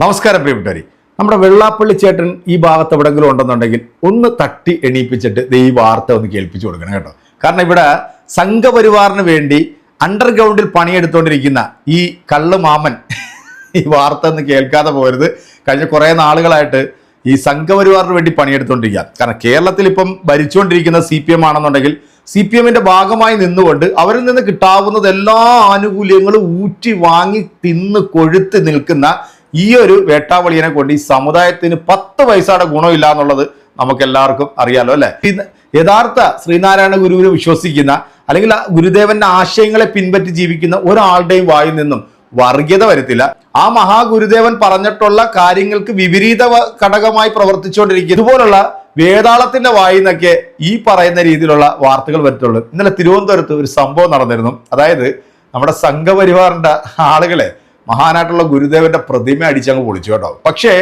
നമസ്കാരം പ്രിയപ്പെട്ടവരെ. നമ്മുടെ വെള്ളാപ്പള്ളി ചേട്ടൻ ഈ ഭാഗത്ത് എവിടെങ്കിലും ഉണ്ടെന്നുണ്ടെങ്കിൽ ഒന്ന് തട്ടി എണീപ്പിച്ചിട്ട് ഈ വാർത്ത ഒന്ന് കേൾപ്പിച്ചു കൊടുക്കണം കേട്ടോ. കാരണം ഇവിടെ സംഘപരിവാറിന് വേണ്ടി അണ്ടർഗ്രൗണ്ടിൽ പണിയെടുത്തുകൊണ്ടിരിക്കുന്ന ഈ കള്ള് മാമൻ ഈ വാർത്ത ഒന്ന് കേൾക്കാതെ പോരുത്. കഴിഞ്ഞ കുറേ നാളുകളായിട്ട് ഈ സംഘപരിവാറിന് വേണ്ടി പണിയെടുത്തുകൊണ്ടിരിക്കുക. കാരണം കേരളത്തിൽ ഇപ്പം ഭരിച്ചുകൊണ്ടിരിക്കുന്ന CPM ആണെന്നുണ്ടെങ്കിൽ CPMന്റെ ഭാഗമായി നിന്നുകൊണ്ട് അവരിൽ നിന്ന് കിട്ടാവുന്നത് എല്ലാ ആനുകൂല്യങ്ങളും ഊറ്റി വാങ്ങി തിന്ന് കൊഴുത്ത് നിൽക്കുന്ന ഈ ഒരു വേട്ടാവളിയനെ കൊണ്ട് ഈ സമുദായത്തിന് 10 പൈസയുടെ ഗുണമില്ല എന്നുള്ളത് നമുക്ക് എല്ലാവർക്കും അറിയാലോ അല്ലെ. യഥാർത്ഥ ശ്രീനാരായണ ഗുരുവിനെ വിശ്വസിക്കുന്ന അല്ലെങ്കിൽ ഗുരുദേവന്റെ ആശയങ്ങളെ പിൻപറ്റി ജീവിക്കുന്ന ഒരാളുടെയും വായിൽ നിന്നും വർഗീയത വരത്തില്ല. ആ മഹാഗുരുദേവൻ പറഞ്ഞിട്ടുള്ള കാര്യങ്ങൾക്ക് വിപരീത ഘടകമായി പ്രവർത്തിച്ചുകൊണ്ടിരിക്കുക ഇതുപോലുള്ള വേതാളത്തിന്റെ വായിൽ നിന്നൊക്കെ ഈ പറയുന്ന രീതിയിലുള്ള വാർത്തകൾ വരത്തുള്ളൂ. ഇന്നലെ തിരുവനന്തപുരത്ത് ഒരു സംഭവം നടന്നിരുന്നു. അതായത് നമ്മുടെ സംഘപരിവാറിന്റെ ആളുകളെ മഹാനായിട്ടുള്ള ഗുരുദേവന്റെ പ്രതിമ അടിച്ചങ്ങ് പൊളിച്ചു കേട്ടോ. പക്ഷേ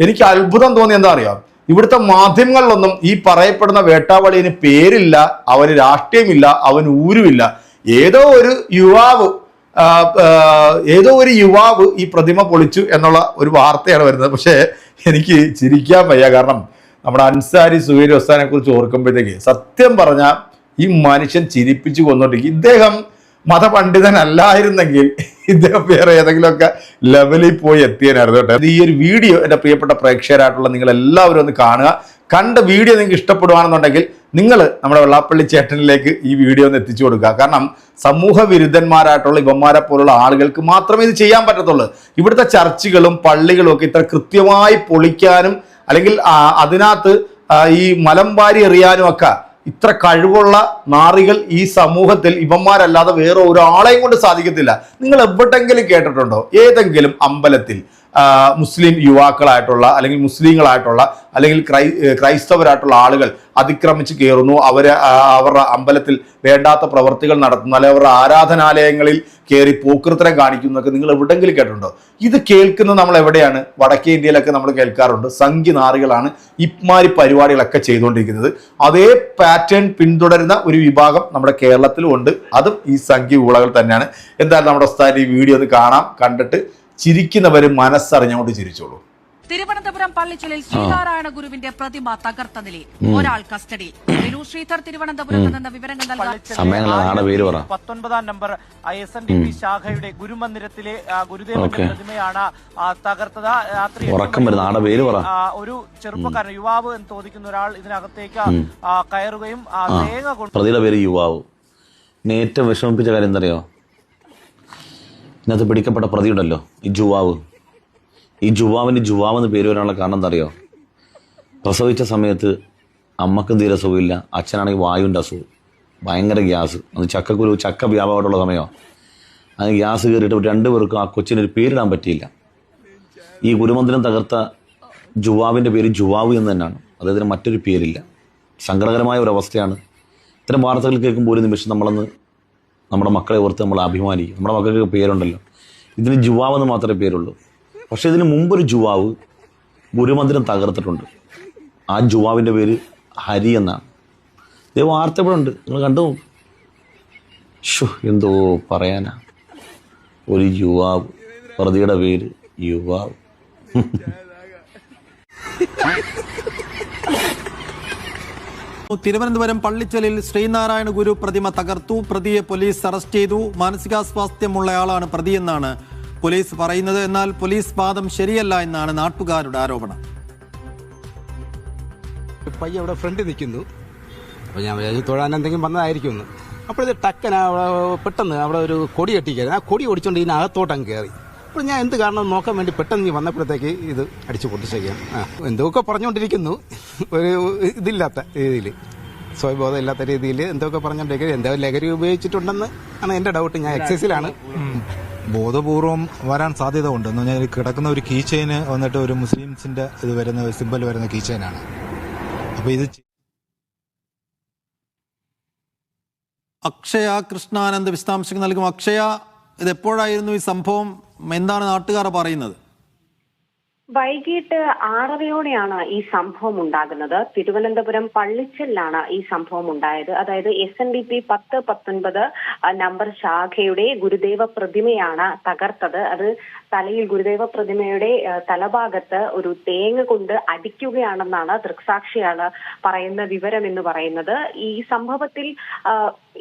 എനിക്ക് അത്ഭുതം തോന്നി എന്താ അറിയാം, ഇവിടുത്തെ മാധ്യമങ്ങളിലൊന്നും ഈ പറയപ്പെടുന്ന വേട്ടാവളിന് പേരില്ല, അവന് രാഷ്ട്രീയമില്ല, അവന് ഊരുമില്ല. ഏതോ ഒരു യുവാവ് ഈ പ്രതിമ പൊളിച്ചു എന്നുള്ള ഒരു വാർത്തയാണ് വരുന്നത്. പക്ഷേ എനിക്ക് ചിരിക്കാൻ വയ്യ. കാരണം നമ്മുടെ അൻസാരി സുഹൈർ ഉസ്താദിനെ കുറിച്ച് ഓർക്കുമ്പോഴത്തേക്ക് സത്യം പറഞ്ഞാൽ ഈ മനുഷ്യൻ ചിരിപ്പിച്ചു കൊന്നോണ്ടിരിക്കും. ഇദ്ദേഹം മതപണ്ഡിതനല്ലായിരുന്നെങ്കിൽ ഇദ്ദേഹം വേറെ ഏതെങ്കിലുമൊക്കെ ലെവലിൽ പോയി എത്തിയനായിരുന്നു കേട്ടോ. ഈ ഒരു വീഡിയോ എൻ്റെ പ്രിയപ്പെട്ട പ്രേക്ഷകരായിട്ടുള്ള നിങ്ങൾ എല്ലാവരും ഒന്ന് കാണുക. കണ്ട വീഡിയോ നിങ്ങൾക്ക് ഇഷ്ടപ്പെടുവാണെന്നുണ്ടെങ്കിൽ നിങ്ങൾ നമ്മുടെ വെള്ളാപ്പള്ളി ചേട്ടനിലേക്ക് ഈ വീഡിയോ ഒന്ന് എത്തിച്ചു കൊടുക്കുക. കാരണം സമൂഹ വിരുദ്ധന്മാരായിട്ടുള്ള ഇവന്മാരെ പോലുള്ള ആളുകൾക്ക് മാത്രമേ ഇത് ചെയ്യാൻ പറ്റത്തുള്ളൂ. ഇവിടുത്തെ ചർച്ചുകളും പള്ളികളും ഒക്കെ ഇത്ര കൃത്യമായി പൊളിക്കാനും അല്ലെങ്കിൽ അതിനകത്ത് ഈ മലമ്പാരി എറിയാനും ഒക്കെ ഇത്ര കഴിവുള്ള നാറികൾ ഈ സമൂഹത്തിൽ ഇവന്മാരല്ലാതെ വേറെ ഒരാളെയും കൊണ്ട് സാധിക്കത്തില്ല. നിങ്ങൾ എവിടെങ്കിലും കേട്ടിട്ടുണ്ടോ ഏതെങ്കിലും അമ്പലത്തിൽ മുസ്ലിം യുവാക്കളായിട്ടുള്ള അല്ലെങ്കിൽ മുസ്ലിങ്ങളായിട്ടുള്ള അല്ലെങ്കിൽ ക്രൈസ്തവരായിട്ടുള്ള ആളുകൾ അതിക്രമിച്ച് കയറുന്നു, അവരുടെ അമ്പലത്തിൽ വേണ്ടാത്ത പ്രവർത്തികൾ നടത്തുന്നു, അല്ലെങ്കിൽ അവരുടെ ആരാധനാലയങ്ങളിൽ കയറി പോക്കൃത്തരം കാണിക്കുന്നതൊക്കെ നിങ്ങൾ എവിടെങ്കിലും കേട്ടിട്ടുണ്ടോ? ഇത് കേൾക്കുന്നത് നമ്മൾ എവിടെയാണ്? വടക്കേ ഇന്ത്യയിലൊക്കെ നമ്മൾ കേൾക്കാറുണ്ട്. സംഘി നാറികളാണ് ഇമാരി പരിപാടികളൊക്കെ ചെയ്തുകൊണ്ടിരിക്കുന്നത്. അതേ പാറ്റേൺ പിന്തുടരുന്ന ഒരു വിഭാഗം നമ്മുടെ കേരളത്തിലും ഉണ്ട്. അതും ഈ സംഘി ഊളകൾ തന്നെയാണ്. എന്തായാലും നമ്മുടെ ഉസ്താദിന്റെ ഈ വീഡിയോ ഒന്ന് കാണാം. കണ്ടിട്ട് ചിരിക്കുന്നവര് മനസ്സറിഞ്ഞുകൊണ്ട് ചിരിച്ചോളൂ. തിരുവനന്തപുരം പള്ളിച്ചലിൽ ശ്രീനാരായണ ഗുരുവിന്റെ പ്രതിമ തകർത്ത നിലയിൽ ഒരാൾ കസ്റ്റഡിയിൽ. വിനു ശ്രീധർ തിരുവനന്തപുരത്ത് നിന്ന് വിവരങ്ങൾ നൽകാൻ. 19 നമ്പർ SNDP ശാഖയുടെ ഗുരുമന്ദിരത്തിലെ ഗുരുദേവന്റെ പ്രതിമയാണ് തകർത്തത്. ഒരു ചെറുപ്പക്കാരൻ, യുവാവ് എന്ന് തോന്നിക്കുന്ന ഒരാൾ ഇതിനകത്തേക്ക് കയറുകയും തേങ്ങ കൊണ്ട്. പ്രതിയുടെ പേര് യുവാവ്. ഏറ്റവും വിഷമിപ്പിച്ച കാര്യം എന്തറിയോ, ഇതിനകത്ത് പിടിക്കപ്പെട്ട പ്രതിയുണ്ടല്ലോ ഈ ജുവാവ്. ഈ ജുവാവിന് ജുവാവെന്ന് പേര് വരാനുള്ള കാരണം എന്താ അറിയോ? പ്രസവിച്ച സമയത്ത് അമ്മക്കും തീരെ സുഖമില്ല, അച്ഛനാണെങ്കിൽ വായുവിൻ്റെ അസുഖം, ഭയങ്കര ഗ്യാസ്. അത് ചക്ക വ്യാപകമായിട്ടുള്ള സമയമാണ്. അത് ഗ്യാസ് കയറിയിട്ട് രണ്ടുപേർക്കും ആ കൊച്ചിനൊരു പേരിടാൻ പറ്റിയില്ല. ഈ ഗുരുമന്ദിരം തകർത്ത ജുവാവിൻ്റെ പേര് ജുവാവ് എന്ന് തന്നെയാണ്. അദ്ദേഹത്തിന് മറ്റൊരു പേരില്ല. സങ്കടകരമായ ഒരു അവസ്ഥയാണ്. ഇത്തരം വാർത്തകൾ കേൾക്കുമ്പോൾ ഒരു നിമിഷം നമ്മുടെ മക്കളെ ഓർത്ത് നമ്മൾ അഭിമാനിക്കും. നമ്മുടെ മക്കൾക്ക് പേരുണ്ടല്ലോ. ഇതിന് ജുവാവെന്ന് മാത്രമേ പേരുള്ളൂ. പക്ഷേ ഇതിന് മുമ്പൊരു ജുവാവ് ഗുരുമന്ദിരം തകർത്തിട്ടുണ്ട്. ആ ജുവാവിൻ്റെ പേര് ഹരി എന്നാണ്. ഇത് വാർത്ത ഇവിടെ ഉണ്ട്, നിങ്ങൾ കണ്ടു. എന്തോ പറയാനാ, ഒരു യുവാവ്, പ്രതിയുടെ പേര് യുവാവ്. തിരുവനന്തപുരം പള്ളിച്ചലിൽ ശ്രീനാരായണ ഗുരു പ്രതിമ തകർത്തു. പ്രതിയെ പോലീസ് അറസ്റ്റ് ചെയ്തു. മാനസികാസ്വാസ്ഥ്യമുള്ളയാളാണ് പ്രതിയെന്നാണ് പോലീസ് പറയുന്നത്. എന്നാൽ പോലീസ് വാദം ശരിയല്ല എന്നാണ് നാട്ടുകാരുടെ ആരോപണം. പയ്യ അവിടെ ഫ്രണ്ടിൽ നിൽക്കുന്നു. അപ്പോൾ ഞാൻ വിചാരിച്ചു തൊഴാൻ എന്തെങ്കിലും വന്നതായിരിക്കുമെന്ന്. അപ്പോഴത്തെ ടക്കന പെട്ടെന്ന് അവിടെ ഒരു കൊടി കെട്ടിക്കായിരുന്നു. ആ കൊടി ഓടിച്ചുകൊണ്ട് ഇതിനകത്തോട്ടങ്ങ് കയറി. അപ്പോൾ ഞാൻ എന്ത് കാരണം നോക്കാൻ വേണ്ടി പെട്ടെന്ന് വന്നപ്പോഴത്തേക്ക് ഇത് അടിച്ചു പൊട്ടിച്ചേക്കാം. എന്തൊക്കെ പറഞ്ഞുകൊണ്ടിരിക്കുന്നു, ഒരു ഇതില്ലാത്ത രീതിയിൽ, സ്വയബോധം ഇല്ലാത്ത രീതിയിൽ എന്തൊക്കെ പറഞ്ഞുകൊണ്ടിരിക്കുന്നത്. എന്തോ ലഹരി ഉപയോഗിച്ചിട്ടുണ്ടെന്ന് ആണ് എൻ്റെ ഡൗട്ട്. ഞാൻ എക്സൈസിലാണ്. ബോധപൂർവം വരാൻ സാധ്യത ഉണ്ട് എന്ന് പറഞ്ഞാൽ കിടക്കുന്ന ഒരു കീ ചെയിന് വന്നിട്ട് ഒരു മുസ്ലിംസിന്റെ ഇത് വരുന്ന സിമ്പൽ വരുന്ന കീ ചെയിനാണ്. അപ്പൊ ഇത് അക്ഷയ കൃഷ്ണാനന്ദ് വിശദാംശങ്ങൾ നൽകും. അക്ഷയ, ഇത് എപ്പോഴായിരുന്നു ഈ സംഭവം? എന്താണ് നാട്ടുകാർ പറയുന്നത്? വൈകിട്ട് 6:30യോടെയാണ് ഈ സംഭവം ഉണ്ടാകുന്നത്. തിരുവനന്തപുരം പള്ളിച്ചലിലാണ് ഈ സംഭവം ഉണ്ടായത്. അതായത് SNDP 10-19 നമ്പർ ശാഖയുടെ ഗുരുദേവ പ്രതിമയാണ് തകർത്തത്. അത് തലയിൽ ഗുരുദേവ പ്രതിമയുടെ തലഭാഗത്ത് ഒരു തേങ്ങ കൊണ്ട് അടിക്കുകയാണെന്നാണ് ദൃക്സാക്ഷിയാണ് പറയുന്ന വിവരം എന്ന് പറയുന്നത്. ഈ സംഭവത്തിൽ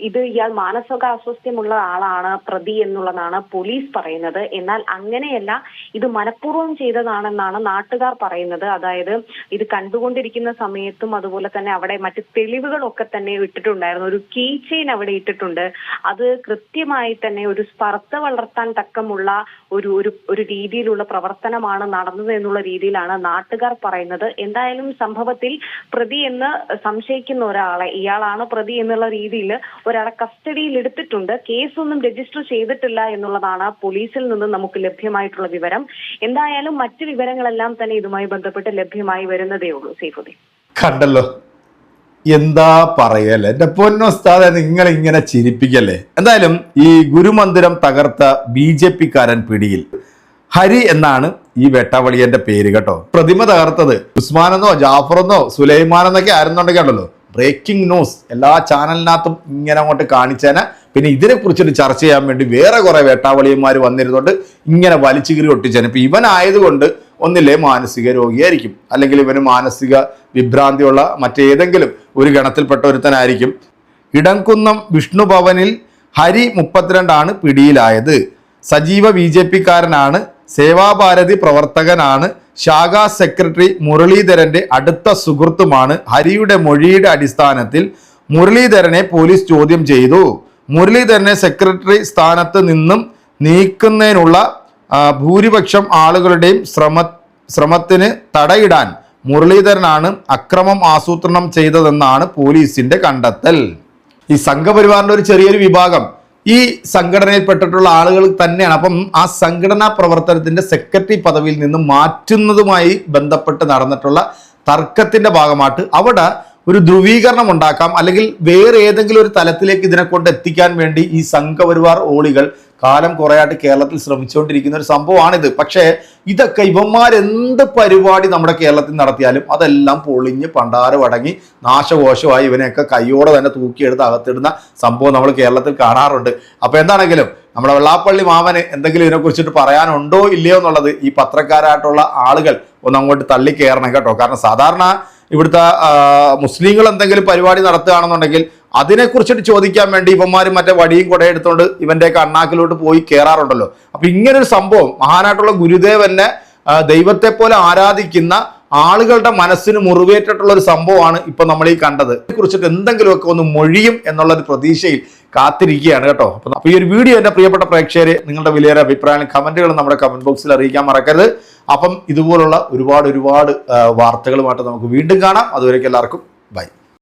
ഇയാൾ മാനസികാസ്വാസ്ഥ്യമുള്ള ആളാണ് പ്രതി എന്നുള്ളതാണ് പോലീസ് പറയുന്നത്. എന്നാൽ അങ്ങനെയല്ല, ഇത് മനഃപൂർവ്വം ചെയ്തതാണെന്നാണ് നാട്ടുകാർ പറയുന്നത്. അതായത് ഇത് കണ്ടുകൊണ്ടിരിക്കുന്ന സമയത്തും അതുപോലെ തന്നെ അവിടെ മറ്റ് തെളിവുകളൊക്കെ തന്നെ ഇട്ടിട്ടുണ്ടായിരുന്നു. ഒരു കീ ചെയിൻ അവിടെ ഇട്ടിട്ടുണ്ട്. അത് കൃത്യമായി തന്നെ ഒരു സ്പർദ്ധ വളർത്താൻ തക്കമുള്ള ഒരു രീതിയിലുള്ള പ്രവർത്തനമാണ് നടന്നത് എന്നുള്ള രീതിയിലാണ് നാട്ടുകാർ പറയുന്നത്. എന്തായാലും സംഭവത്തിൽ പ്രതി എന്ന് സംശയിക്കുന്ന ഒരാളെ, ഇയാളാണ് പ്രതി എന്നുള്ള രീതിയിൽ ഒരാളെ കസ്റ്റഡിയിൽ എടുത്തിട്ടുണ്ട്. കേസൊന്നും രജിസ്റ്റർ ചെയ്തിട്ടില്ല എന്നുള്ളതാണ് പോലീസിൽ നിന്ന് നമുക്ക് ലഭ്യമായിട്ടുള്ള വിവരം. എന്തായാലും മറ്റു വിവരങ്ങളെല്ലാം തന്നെ ഇതുമായി ബന്ധപ്പെട്ട് ലഭ്യമായി വരുന്നതേ ഉള്ളൂ. സൈഫുദ്ദീൻ, കണ്ടല്ലോ, എന്താ പറയല്ലേ എന്റെ പൊന്നോസ്താദെ, നിങ്ങൾ ഇങ്ങനെ ചിരിപ്പിക്കല്ലേ. എന്തായാലും ഈ ഗുരുമന്ദിരം തകർത്ത BJP-കാരൻ പിടിയിൽ. ഹരി എന്നാണ് ഈ വേട്ടാവളിയന്റെ പേര് കേട്ടോ. പ്രതിമ തകർത്തത് ഉസ്മാനെന്നോ ജാഫറെന്നോ സുലൈമാനെന്നൊക്കെ ആയിരുന്നുണ്ടെങ്കിൽ ഉണ്ടല്ലോ, ബ്രേക്കിംഗ് ന്യൂസ് എല്ലാ ചാനലിനകത്തും ഇങ്ങനെ അങ്ങോട്ട് കാണിച്ചേനെ. പിന്നെ ഇതിനെ കുറിച്ചിട്ട് ചർച്ച ചെയ്യാൻ വേണ്ടി വേറെ കുറെ വേട്ടാവളിയന്മാർ വന്നിരുന്നുകൊണ്ട് ഇങ്ങനെ വലിച്ചു കീറി ഒട്ടിച്ചേനെ. ഇപ്പൊ ഇവനായതുകൊണ്ട് ഒന്നില്ലേ മാനസിക രോഗിയായിരിക്കും, അല്ലെങ്കിൽ ഇവന് മാനസിക വിഭ്രാന്തിയുള്ള മറ്റേതെങ്കിലും ഒരു ഗണത്തിൽപ്പെട്ട ഒരുത്തനായിരിക്കും. ഇടംകുന്നം വിഷ്ണുഭവനിൽ ഹരി 32 പിടിയിലായത്. സജീവ BJP-കാരനാണ്, സേവാഭാരതി പ്രവർത്തകനാണ്, ശാഖാ സെക്രട്ടറി മുരളീധരന്റെ അടുത്ത സുഹൃത്തുമാണ്. ഹരിയുടെ മൊഴിയുടെ അടിസ്ഥാനത്തിൽ മുരളീധരനെ പോലീസ് ചോദ്യം ചെയ്തു. മുരളീധരനെ സെക്രട്ടറി സ്ഥാനത്ത് നിന്നും നീക്കുന്നതിനുള്ള ഭൂരിപക്ഷം ആളുകളുടെയും ശ്രമത്തിന് തടയിടാൻ മുരളീധരനാണ് അക്രമം ആസൂത്രണം ചെയ്തതെന്നാണ് പോലീസിന്റെ കണ്ടെത്തൽ. ഈ സംഘപരിവാറിന്റെ ഒരു ചെറിയൊരു വിഭാഗം ഈ സംഘടനയിൽപ്പെട്ടിട്ടുള്ള ആളുകൾ തന്നെയാണ്. അപ്പം ആ സംഘടനാ പ്രവർത്തനത്തിന്റെ സെക്രട്ടറി പദവിയിൽ നിന്ന് മാറ്റുന്നതുമായി ബന്ധപ്പെട്ട് നടന്നിട്ടുള്ള തർക്കത്തിന്റെ ഭാഗമായിട്ട് അവിടെ ഒരു ധ്രുവീകരണം ഉണ്ടാക്കാം, അല്ലെങ്കിൽ വേറെ ഏതെങ്കിലും ഒരു തലത്തിലേക്ക് ഇതിനെ കൊണ്ട് എത്തിക്കാൻ വേണ്ടി ഈ സംഘപരിവാർ ഓളികൾ കാലം കുറയായിട്ട് കേരളത്തിൽ ശ്രമിച്ചുകൊണ്ടിരിക്കുന്ന ഒരു സംഭവമാണിത്. പക്ഷേ ഇതൊക്കെ ഇവന്മാരെന്ത് പരിപാടി നമ്മുടെ കേരളത്തിൽ നടത്തിയാലും അതെല്ലാം പൊളിഞ്ഞ് പണ്ടാരം അടങ്ങി നാശകോശമായി ഇവനെയൊക്കെ കയ്യോടെ തന്നെ തൂക്കിയെടുത്ത് അകത്തിടുന്ന സംഭവം നമ്മൾ കേരളത്തിൽ കാണാറുണ്ട്. അപ്പോൾ എന്താണെങ്കിലും നമ്മുടെ വെള്ളാപ്പള്ളി മാമന് എന്തെങ്കിലും ഇതിനെക്കുറിച്ചിട്ട് പറയാനുണ്ടോ ഇല്ലയോ എന്നുള്ളത് ഈ പത്രക്കാരായിട്ടുള്ള ആളുകൾ ഒന്ന് അങ്ങോട്ട് തള്ളിക്കയറണം കേട്ടോ. കാരണം സാധാരണ ഇവിടുത്തെ മുസ്ലിങ്ങൾ എന്തെങ്കിലും പരിപാടി നടത്തുകയാണെന്നുണ്ടെങ്കിൽ അതിനെക്കുറിച്ചിട്ട് ചോദിക്കാൻ വേണ്ടി ഇവന്മാരും മറ്റേ വടിയും കുടയെടുത്തോണ്ട് ഇവന്റെയൊക്കെ അണ്ണാക്കിലോട്ട് പോയി കയറാറുണ്ടല്ലോ. അപ്പൊ ഇങ്ങനൊരു സംഭവം, മഹാനായിട്ടുള്ള ഗുരുദേവനെ ദൈവത്തെ പോലെ ആരാധിക്കുന്ന ആളുകളുടെ മനസ്സിന് മുറിവേറ്റിട്ടുള്ള ഒരു സംഭവമാണ് ഇപ്പൊ നമ്മൾ ഈ കണ്ടത്. ഇതിനെക്കുറിച്ചിട്ട് എന്തെങ്കിലുമൊക്കെ ഒന്ന് മൊഴിയും എന്നുള്ള ഒരു പ്രതീക്ഷയിൽ കാത്തിരിക്കുകയാണ് കേട്ടോ. അപ്പൊ ഈ ഒരു വീഡിയോ എന്റെ പ്രിയപ്പെട്ട പ്രേക്ഷകരെ നിങ്ങളുടെ വിലയേറെ അഭിപ്രായങ്ങളും കമന്റുകളും നമ്മുടെ കമന്റ് ബോക്സിൽ അറിയിക്കാൻ മറക്കരുത്. അപ്പം ഇതുപോലുള്ള ഒരുപാട് വാർത്തകളുമായിട്ട് നമുക്ക് വീണ്ടും കാണാം. അതുവരേക്കും എല്ലാവർക്കും ബൈ.